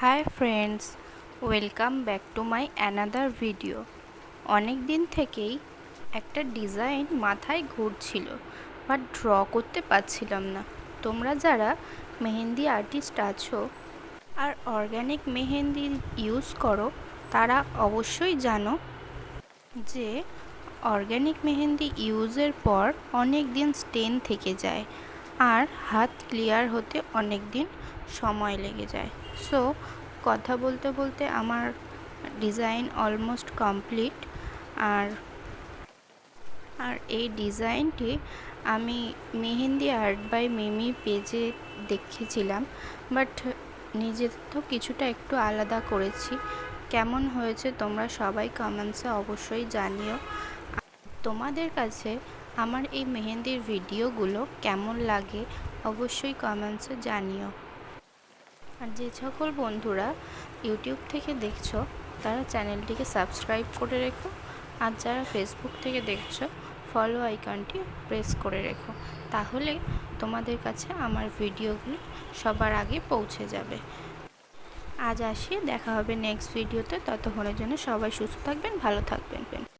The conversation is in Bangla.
Hi friends, welcome back to my another video. অনেক দিন থেকেই একটা ডিজাইন মাথায় ঘুরছিল, বাট ড্র করতে পারছিলাম না। তোমরা যারা মেহেন্দি আর্টিস্ট আছো আর অর্গ্যানিক মেহেন্দি ইউজ করো, তারা অবশ্যই জানো যে অর্গ্যানিক মেহেন্দি ইউজের পর অনেক দিন স্টেন থেকে যায় আর হাত ক্লিয়ার হতে অনেক দিন সময় লেগে যায়। সো কথা বলতে বলতে আমার ডিজাইন অলমোস্ট কমপ্লিট। আর আর এই ডিজাইনটি আমি মেহেন্দি আর্ট বাই মিমি পেজে দেখেছিলাম, বাট নিজে তো কিছুটা একটু আলাদা করেছি। কেমন হয়েছে তোমরা সবাই কমেন্টসে অবশ্যই জানিও। তোমাদের কাছে আমার এই মেহেন্দির ভিডিওগুলো কেমন লাগে অবশ্যই কমেন্টসে জানিও। আর যে সকল বন্ধুরা ইউটিউব থেকে দেখছো তারা চ্যানেলটিকে সাবস্ক্রাইব করে রেখো, আর যারা ফেসবুক থেকে দেখছো ফলো আইকনটি প্রেস করে রেখো, তাহলে তোমাদের কাছে আমার ভিডিওগুলি সবার আগে পৌঁছে যাবে। আজ আসি, দেখা হবে নেক্সট ভিডিওতে। ততক্ষণের জন্য সবাই সুস্থ থাকবেন, ভালো থাকবেন।